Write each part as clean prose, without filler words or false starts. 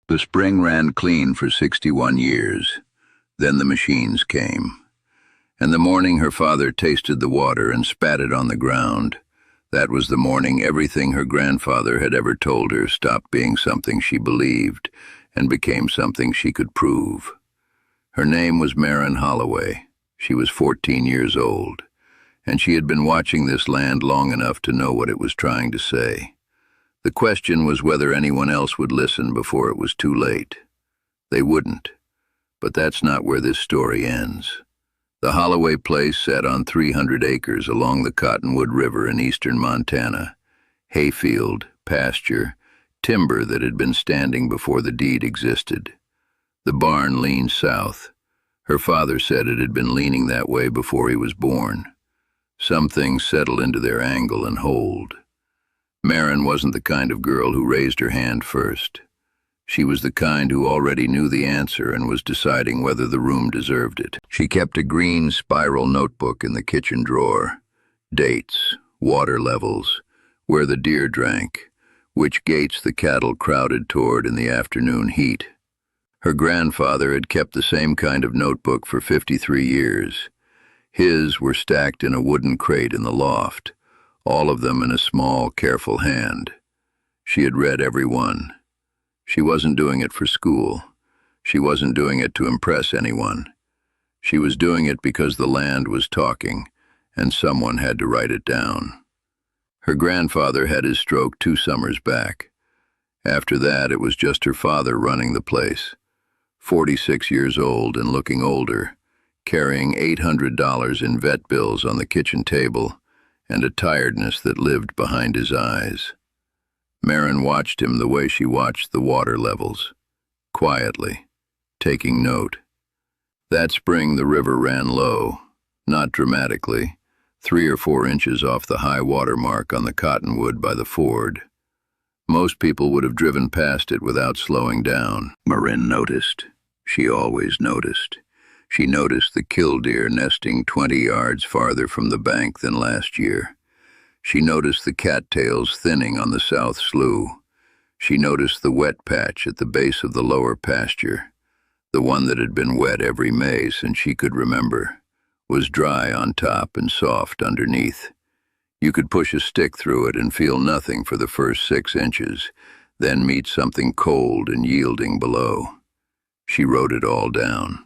The spring ran clean for 61 years. Then the machines came. And the morning her father tasted the water and spat it on the ground, that was the morning everything her grandfather had ever told her stopped being something she believed and became something she could prove. Her name was Marin Holloway. She was 14 years old, and she had been watching this land long enough to know what it was trying to say. The question was whether anyone else would listen before it was too late. They wouldn't. But that's not where this story ends. The Holloway place sat on 300 acres along the Cottonwood River in eastern Montana. Hayfield, pasture, timber that had been standing before the deed existed. The barn leaned south. Her father said it had been leaning that way before he was born. Some things settle into their angle and hold. Marin wasn't the kind of girl who raised her hand first. She was the kind who already knew the answer and was deciding whether the room deserved it. She kept a green spiral notebook in the kitchen drawer. Dates, water levels, where the deer drank, which gates the cattle crowded toward in the afternoon heat. Her grandfather had kept the same kind of notebook for 53 years. His were stacked in a wooden crate in the loft, all of them in a small, careful hand. She had read every one. She wasn't doing it for school. She wasn't doing it to impress anyone. She was doing it because the land was talking, and someone had to write it down. Her grandfather had his stroke 2 summers back. After that, it was just her father running the place, 46 years old and looking older, carrying $800 in vet bills on the kitchen table and a tiredness that lived behind his eyes. Marin watched him the way she watched the water levels, quietly, taking note. That spring the river ran low, not dramatically, 3 or 4 inches off the high water mark on the cottonwood by the ford. Most people would have driven past it without slowing down. Marin noticed. She always noticed. She noticed the killdeer nesting 20 yards farther from the bank than last year. She noticed the cattails thinning on the south slough. She noticed the wet patch at the base of the lower pasture. The one that had been wet every May since she could remember, was dry on top and soft underneath. You could push a stick through it and feel nothing for the first 6 inches, then meet something cold and yielding below. She wrote it all down.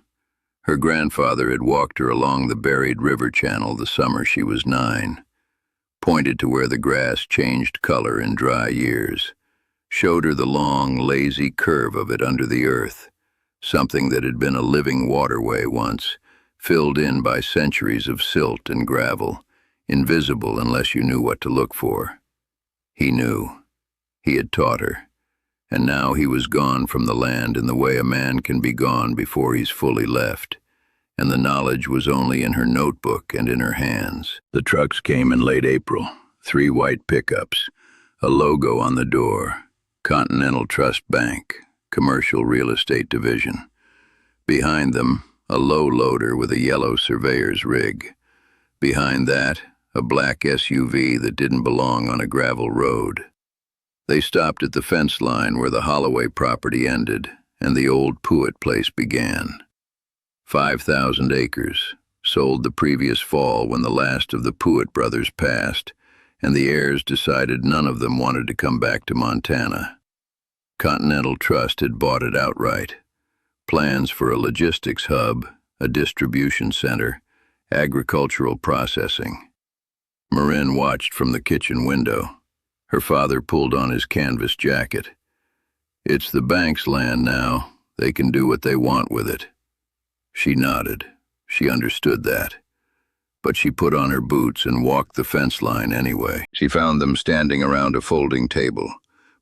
Her grandfather had walked her along the buried river channel the summer she was 9. Pointed to where the grass changed color in dry years, showed her the long, lazy curve of it under the earth, something that had been a living waterway once, filled in by centuries of silt and gravel, invisible unless you knew what to look for. He knew. He had taught her. And now he was gone from the land in the way a man can be gone before he's fully left. And the knowledge was only in her notebook and in her hands. The trucks came in late April, 3 white pickups, a logo on the door, Continental Trust Bank, Commercial Real Estate Division. Behind them, a low loader with a yellow surveyor's rig. Behind that, a black SUV that didn't belong on a gravel road. They stopped at the fence line where the Holloway property ended and the old Puett place began. 5,000 acres, sold the previous fall when the last of the Puett brothers passed, and the heirs decided none of them wanted to come back to Montana. Continental Trust had bought it outright. Plans for a logistics hub, a distribution center, agricultural processing. Marin watched from the kitchen window. Her father pulled on his canvas jacket. It's the bank's land now. They can do what they want with it. She nodded. She understood that. But she put on her boots and walked the fence line anyway. She found them standing around a folding table,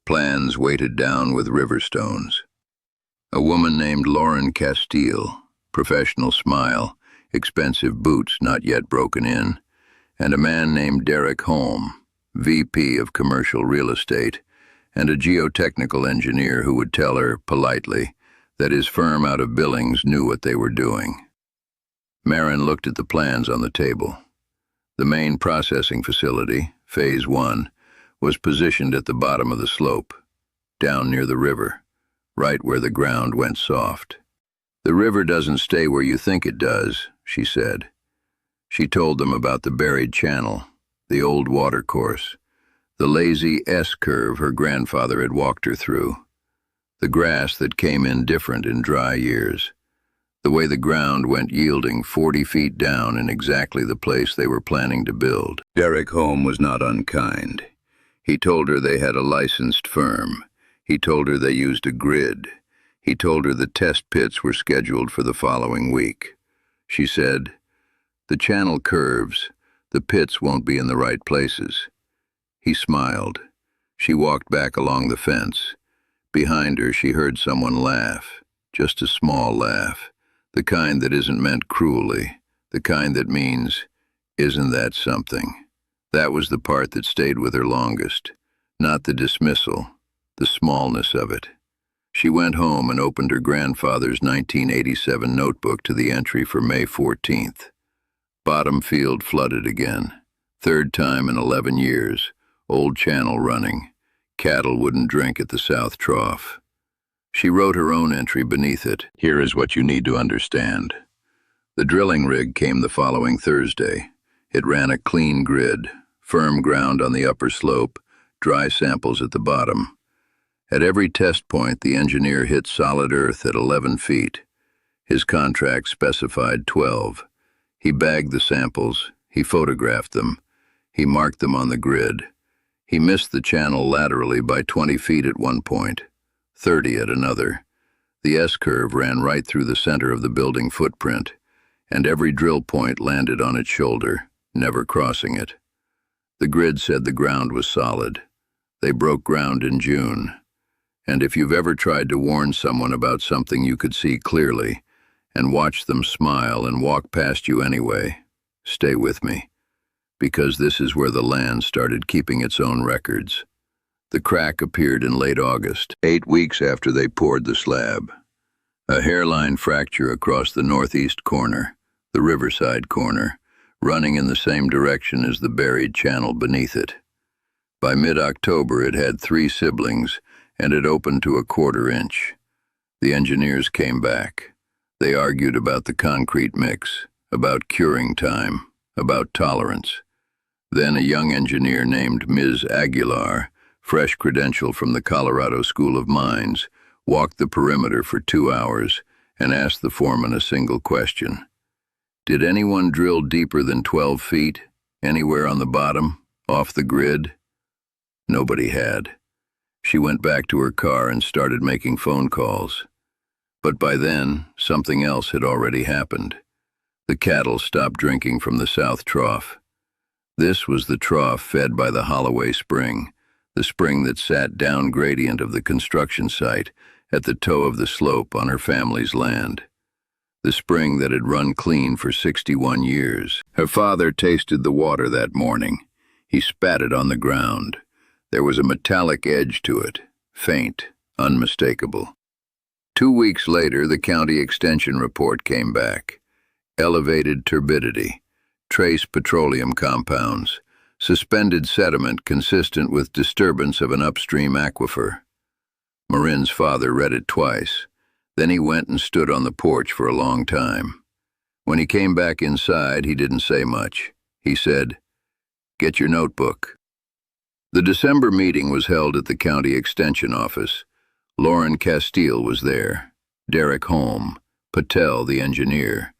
plans weighted down with river stones. A woman named Lauren Castile, professional smile, expensive boots not yet broken in, and a man named Derek Holm, VP of Commercial Real Estate, and a geotechnical engineer who would tell her, politely, that his firm out of Billings knew what they were doing. Marin looked at the plans on the table. The main processing facility, Phase 1, was positioned at the bottom of the slope, down near the river, right where the ground went soft. "The river doesn't stay where you think it does," she said. She told them about the buried channel, the old watercourse, the lazy S-curve her grandfather had walked her through, the grass that came in different in dry years, the way the ground went yielding 40 feet down in exactly the place they were planning to build. Derek Holm was not unkind. He told her they had a licensed firm. He told her they used a grid. He told her the test pits were scheduled for the following week. She said, "The channel curves. The pits won't be in the right places." He smiled. She walked back along the fence. Behind her, she heard someone laugh, just a small laugh, the kind that isn't meant cruelly, the kind that means, "Isn't that something?" That was the part that stayed with her longest, not the dismissal, the smallness of it. She went home and opened her grandfather's 1987 notebook to the entry for May 14th. Bottom field flooded again. Third time in 11 years. Old channel running. Cattle wouldn't drink at the South Trough. She wrote her own entry beneath it. "Here is what you need to understand." The drilling rig came the following Thursday. It ran a clean grid, firm ground on the upper slope, dry samples at the bottom. At every test point, the engineer hit solid earth at 11 feet. His contract specified 12. He bagged the samples. He photographed them. He marked them on the grid. He missed the channel laterally by 20 feet at one point, 30 at another. The S-curve ran right through the center of the building footprint, and every drill point landed on its shoulder, never crossing it. The grid said the ground was solid. They broke ground in June. And if you've ever tried to warn someone about something you could see clearly, and watch them smile and walk past you anyway, stay with me, because this is where the land started keeping its own records. The crack appeared in late August, 8 weeks after they poured the slab. A hairline fracture across the northeast corner, the riverside corner, running in the same direction as the buried channel beneath it. By mid-October, it had 3 siblings, and it opened to a 1/4 inch. The engineers came back. They argued about the concrete mix, about curing time, about tolerance. Then a young engineer named Ms. Aguilar, fresh credential from the Colorado School of Mines, walked the perimeter for 2 hours and asked the foreman a single question. Did anyone drill deeper than 12 feet, anywhere on the bottom, off the grid? Nobody had. She went back to her car and started making phone calls. But by then, something else had already happened. The cattle stopped drinking from the South Trough. This was the trough fed by the Holloway spring, the spring that sat down gradient of the construction site at the toe of the slope on her family's land. The spring that had run clean for 61 years. Her father tasted the water that morning. He spat it on the ground. There was a metallic edge to it, faint, unmistakable. 2 weeks later, the county extension report came back. Elevated turbidity, trace petroleum compounds, suspended sediment consistent with disturbance of an upstream aquifer. Marin's father read it twice. Then he went and stood on the porch for a long time. When he came back inside, he didn't say much. He said, "Get your notebook." The December meeting was held at the county extension office. Lauren Castile was there, Derek Holm, Patel the engineer,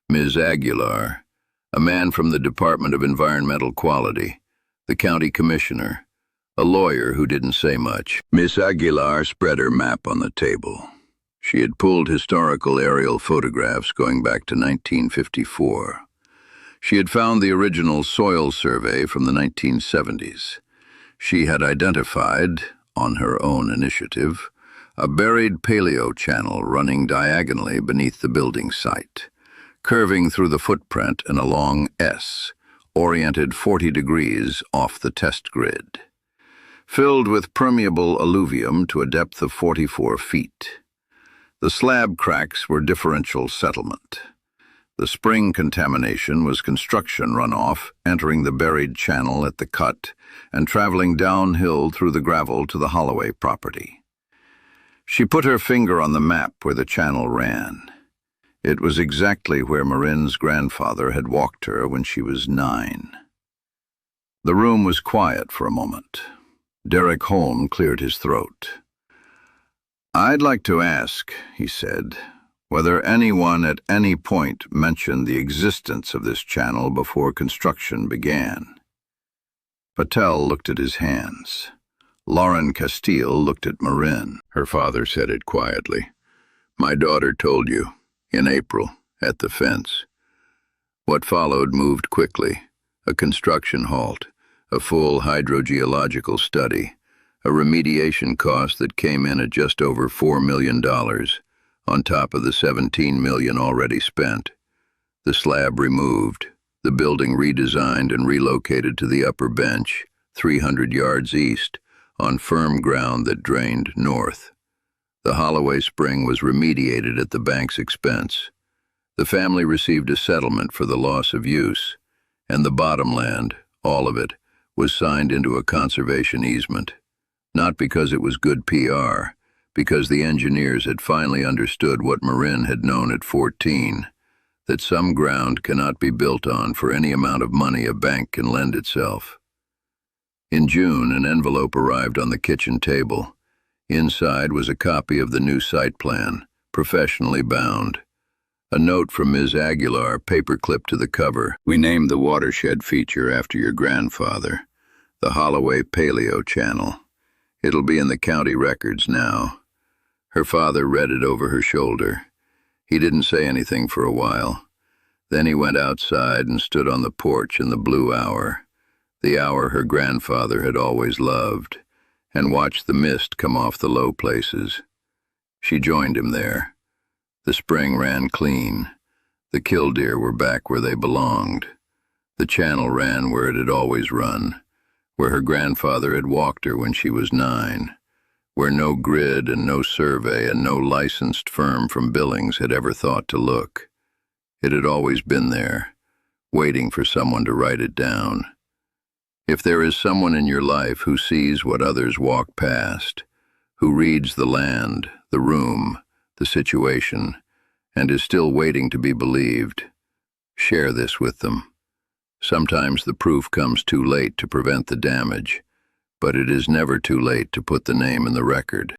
Ms. Aguilar, a man from the Department of Environmental Quality, the county commissioner, a lawyer who didn't say much. Miss Aguilar spread her map on the table. She had pulled historical aerial photographs going back to 1954. She had found the original soil survey from the 1970s. She had identified, on her own initiative, a buried paleo channel running diagonally beneath the building site, curving through the footprint in a long S, oriented 40 degrees off the test grid, filled with permeable alluvium to a depth of 44 feet. The slab cracks were differential settlement. The spring contamination was construction runoff entering the buried channel at the cut and traveling downhill through the gravel to the Holloway property. She put her finger on the map where the channel ran. It was exactly where Marin's grandfather had walked her when she was 9. The room was quiet for a moment. Derek Holm cleared his throat. "I'd like to ask," he said, "whether anyone at any point mentioned the existence of this channel before construction began." Patel looked at his hands. Lauren Castile looked at Marin. Her father said it quietly. "My daughter told you, in April, at the fence." What followed moved quickly. A construction halt, a full hydrogeological study, a remediation cost that came in at just over $4 million, on top of the $17 million already spent. The slab removed, the building redesigned and relocated to the upper bench, 300 yards east, on firm ground that drained north. The Holloway spring was remediated at the bank's expense. The family received a settlement for the loss of use, and the bottomland, all of it, was signed into a conservation easement. Not because it was good PR, because the engineers had finally understood what Marin had known at 14, that some ground cannot be built on for any amount of money a bank can lend itself. In June, an envelope arrived on the kitchen table. Inside was a copy of the new site plan, professionally bound. A note from Ms. Aguilar, paper-clipped to the cover. "We named the watershed feature after your grandfather, the Holloway Paleo Channel. It'll be in the county records now." Her father read it over her shoulder. He didn't say anything for a while. Then he went outside and stood on the porch in the blue hour, the hour her grandfather had always loved, and watched the mist come off the low places. She joined him there. The spring ran clean. The killdeer were back where they belonged. The channel ran where it had always run, where her grandfather had walked her when she was 9, where no grid and no survey and no licensed firm from Billings had ever thought to look. It had always been there, waiting for someone to write it down. If there is someone in your life who sees what others walk past, who reads the land, the room, the situation, and is still waiting to be believed, share this with them. Sometimes the proof comes too late to prevent the damage, but it is never too late to put the name in the record.